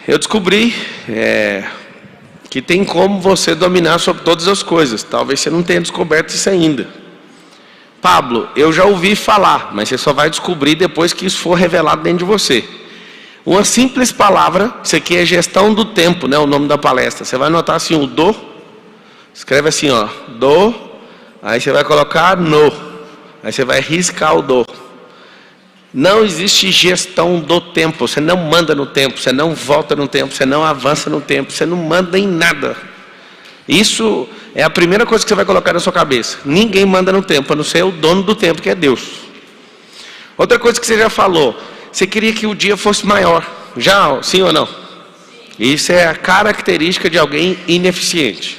Eu descobri que tem como você dominar sobre todas as coisas. Talvez você não tenha descoberto isso ainda. Pablo, eu já ouvi falar, mas você só vai descobrir depois que isso for revelado dentro de você. Uma simples palavra, isso aqui é gestão do tempo, né? O nome da palestra. Você vai anotar assim, o do. Escreve assim, ó, do. Aí você vai colocar no. Aí você vai riscar o do. Não existe gestão do tempo. Você não manda no tempo, você não volta no tempo, você não avança no tempo, você não manda em nada. Isso é a primeira coisa que você vai colocar na sua cabeça. Ninguém manda no tempo, a não ser o dono do tempo, que é Deus. Outra coisa que você já falou, você queria que o dia fosse maior. Já, sim ou não? Isso é a característica de alguém ineficiente.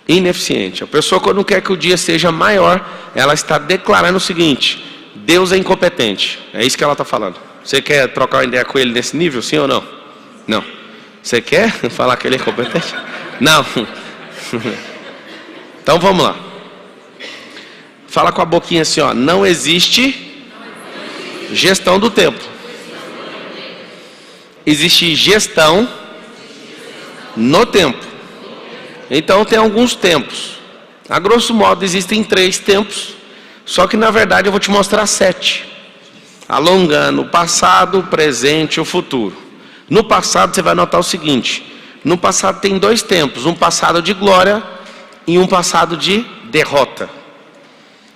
Ineficiente. A pessoa, quando quer que o dia seja maior, ela está declarando o seguinte: Deus é incompetente. É isso que ela está falando. Você quer trocar uma ideia com ele nesse nível, sim ou não? Não. Você quer falar que ele é incompetente? Não. Então vamos lá. Fala com a boquinha assim, ó. Não existe gestão do tempo. Existe gestão no tempo. Então tem alguns tempos. A grosso modo existem 3 tempos. Só que na verdade eu vou te mostrar 7. Alongando o passado, o presente e o futuro. No passado você vai notar o seguinte: no passado tem 2 tempos, um passado de glória e um passado de derrota.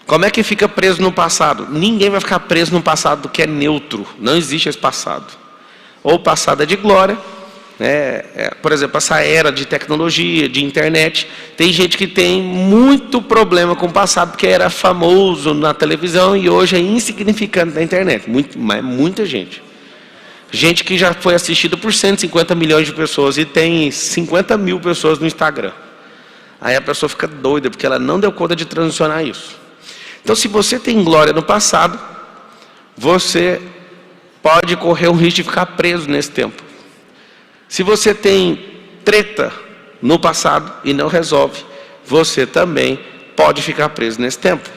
Como é que fica preso no passado? Ninguém vai ficar preso no passado que é neutro. Não existe esse passado. Ou o passado é de glória. Por exemplo, essa era de tecnologia, de internet, tem gente que tem muito problema com o passado, porque era famoso na televisão e hoje é insignificante na internet. Muita gente. Gente que já foi assistida por 150 milhões de pessoas e tem 50 mil pessoas no Instagram. Aí a pessoa fica doida, porque ela não deu conta de transicionar isso. Então, se você tem glória no passado, você pode correr o risco de ficar preso nesse tempo. Se você tem treta no passado e não resolve, você também pode ficar preso nesse tempo.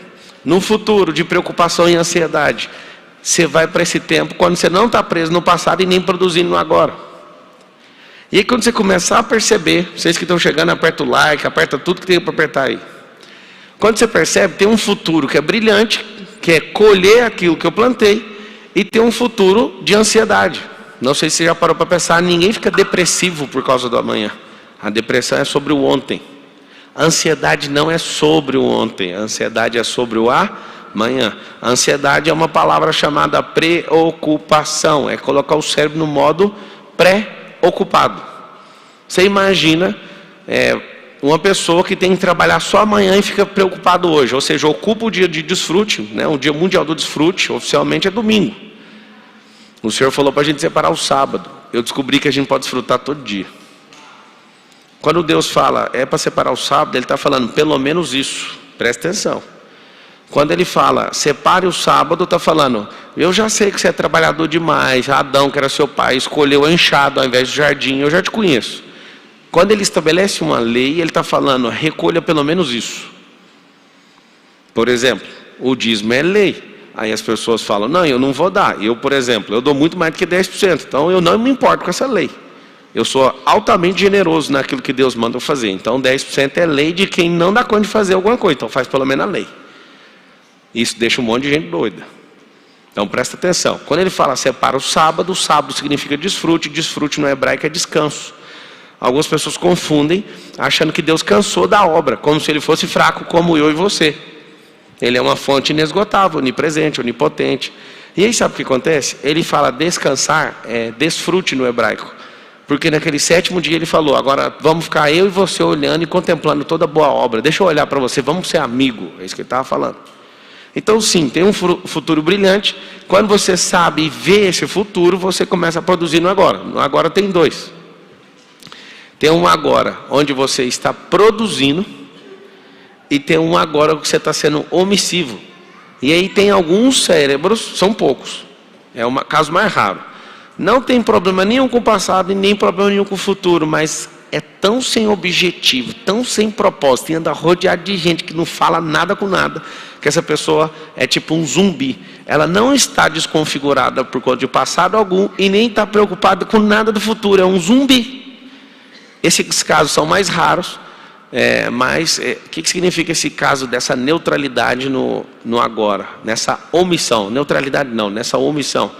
No futuro, de preocupação e ansiedade, você vai para esse tempo quando você não está preso no passado e nem produzindo no agora. E aí quando você começar a perceber, vocês que estão chegando, aperta o like, aperta tudo que tem para apertar aí. Quando você percebe, tem um futuro que é brilhante, que é colher aquilo que eu plantei, e tem um futuro de ansiedade. Não sei se você já parou para pensar, ninguém fica depressivo por causa do amanhã. A depressão é sobre o ontem. A ansiedade não é sobre o ontem, a ansiedade é sobre o amanhã. A ansiedade é uma palavra chamada preocupação, é colocar o cérebro no modo pré-ocupado. Você imagina uma pessoa que tem que trabalhar só amanhã e fica preocupado hoje, ou seja, ocupa o dia de desfrute, né? O dia mundial do desfrute, oficialmente é domingo. O Senhor falou para a gente separar o sábado. Eu descobri que a gente pode desfrutar todo dia. Quando Deus fala, é para separar o sábado, Ele está falando pelo menos isso. Presta atenção. Quando Ele fala, separe o sábado, está falando, eu já sei que você é trabalhador demais. Adão, que era seu pai, escolheu a enxada ao invés do jardim. Eu já te conheço. Quando Ele estabelece uma lei, Ele está falando, recolha pelo menos isso. Por exemplo, o dízimo é lei. Aí as pessoas falam, não, eu não vou dar. Eu, por exemplo, eu dou muito mais do que 10%. Então eu não me importo com essa lei. Eu sou altamente generoso naquilo que Deus manda eu fazer. Então 10% é lei de quem não dá conta de fazer alguma coisa. Então faz pelo menos a lei. Isso deixa um monte de gente doida. Então presta atenção. Quando ele fala separa o sábado significa desfrute. Desfrute no hebraico é descanso. Algumas pessoas confundem, achando que Deus cansou da obra, como se Ele fosse fraco como eu e você. Ele é uma fonte inesgotável, onipresente, onipotente. E aí sabe o que acontece? Ele fala descansar, desfrute no hebraico. Porque naquele 7º dia Ele falou, agora vamos ficar eu e você olhando e contemplando toda boa obra. Deixa eu olhar para você, vamos ser amigo. É isso que Ele estava falando. Então sim, tem um futuro brilhante. Quando você sabe e vê esse futuro, você começa a produzir no agora. No agora tem 2. Tem um agora, onde você está produzindo. E tem um agora que você está sendo omissivo. E aí tem alguns cérebros, são poucos. É um caso mais raro. Não tem problema nenhum com o passado e nem problema nenhum com o futuro. Mas é tão sem objetivo, tão sem propósito, e anda rodeado de gente que não fala nada com nada, que essa pessoa é tipo um zumbi. Ela não está desconfigurada por conta de passado algum e nem está preocupada com nada do futuro, é um zumbi. Esses casos são mais raros, mas o que significa esse caso dessa neutralidade no agora, nessa omissão? Neutralidade não, nessa omissão.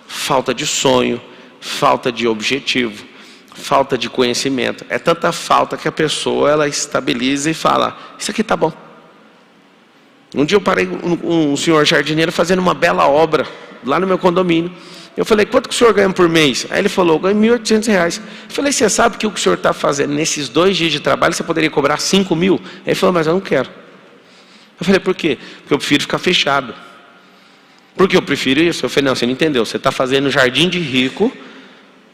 Falta de sonho, falta de objetivo, falta de conhecimento. É tanta falta que a pessoa ela estabiliza e fala, isso aqui tá bom. Um dia eu parei um senhor jardineiro fazendo uma bela obra lá no meu condomínio. Eu falei, quanto que o senhor ganha por mês? Aí ele falou, eu ganho R$1.800. Eu falei, você sabe que o senhor está fazendo nesses 2 dias de trabalho, você poderia cobrar 5 mil? Aí ele falou, mas eu não quero. Eu falei, por quê? Porque eu prefiro ficar fechado. Por que eu prefiro isso? Eu falei, não, você não entendeu. Você está fazendo jardim de rico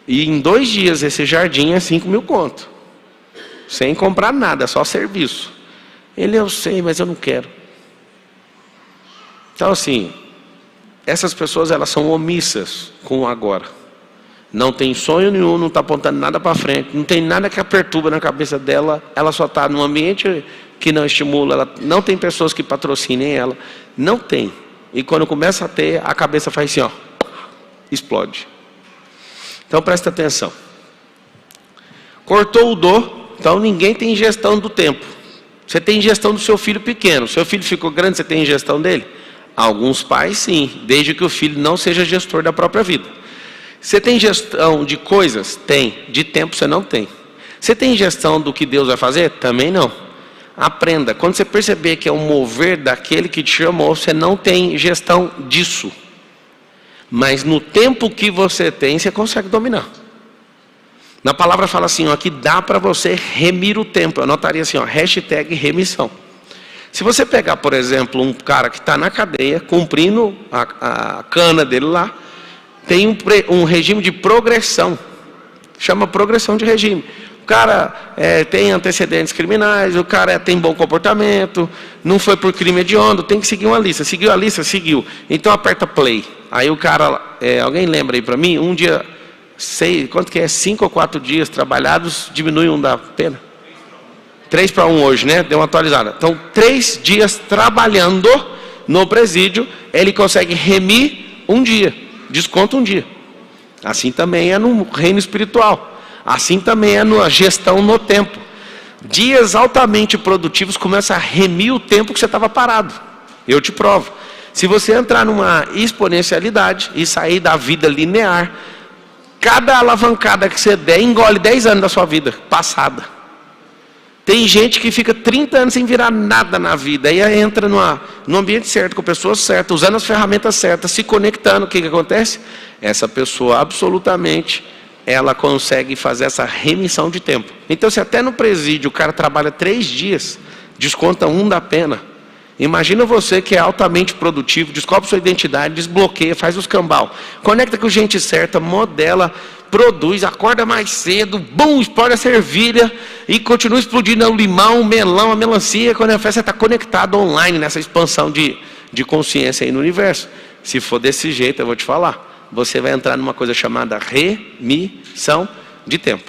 e em 2 dias esse jardim é 5 mil conto. Sem comprar nada, só serviço. Ele, eu sei, mas eu não quero. Então assim, essas pessoas elas são omissas com o agora. Não tem sonho nenhum, não está apontando nada para frente, não tem nada que a perturba na cabeça dela, ela só está num ambiente que não estimula, ela não tem pessoas que patrocinem ela, não tem. E quando começa a ter, a cabeça faz assim, ó, explode. Então presta atenção. Cortou o dor, então ninguém tem gestão do tempo. Você tem gestão do seu filho pequeno, seu filho ficou grande, você tem gestão dele? Alguns pais sim, desde que o filho não seja gestor da própria vida. Você tem gestão de coisas? Tem. De tempo você não tem. Você tem gestão do que Deus vai fazer? Também não. Aprenda. Quando você perceber que é o mover daquele que te chamou, você não tem gestão disso. Mas no tempo que você tem, você consegue dominar. Na palavra fala assim, ó, que dá para você remir o tempo. Eu anotaria assim, ó, hashtag remissão. Se você pegar, por exemplo, um cara que está na cadeia, cumprindo a cana dele lá, tem um regime de progressão. Chama progressão de regime. O cara tem antecedentes criminais, o cara tem bom comportamento, não foi por crime hediondo, tem que seguir uma lista. Seguiu a lista? Seguiu. Então aperta play. Aí o cara, alguém lembra aí para mim, um dia, quanto que é? 5 ou 4 dias trabalhados, diminui um da pena? 3 para 1 hoje, né? Deu uma atualizada. Então, 3 dias trabalhando no presídio, ele consegue remir um dia. Desconta um dia. Assim também é no reino espiritual. Assim também é na gestão no tempo. Dias altamente produtivos começam a remir o tempo que você estava parado. Eu te provo. Se você entrar numa exponencialidade e sair da vida linear, cada alavancada que você der, engole 10 anos da sua vida passada. Tem gente que fica 30 anos sem virar nada na vida. Aí entra no ambiente certo, com pessoas certas, usando as ferramentas certas, se conectando. O que acontece? Essa pessoa absolutamente, ela consegue fazer essa remissão de tempo. Então se até no presídio o cara trabalha 3 dias, desconta 1 da pena. Imagina você que é altamente produtivo, descobre sua identidade, desbloqueia, faz os cambal. Conecta com gente certa, modela, produz, acorda mais cedo, bum, explode a cervilha e continua explodindo o limão, o melão, a melancia. Quando a festa está conectado online nessa expansão de consciência aí no universo. Se for desse jeito, eu vou te falar, você vai entrar numa coisa chamada remissão de tempo.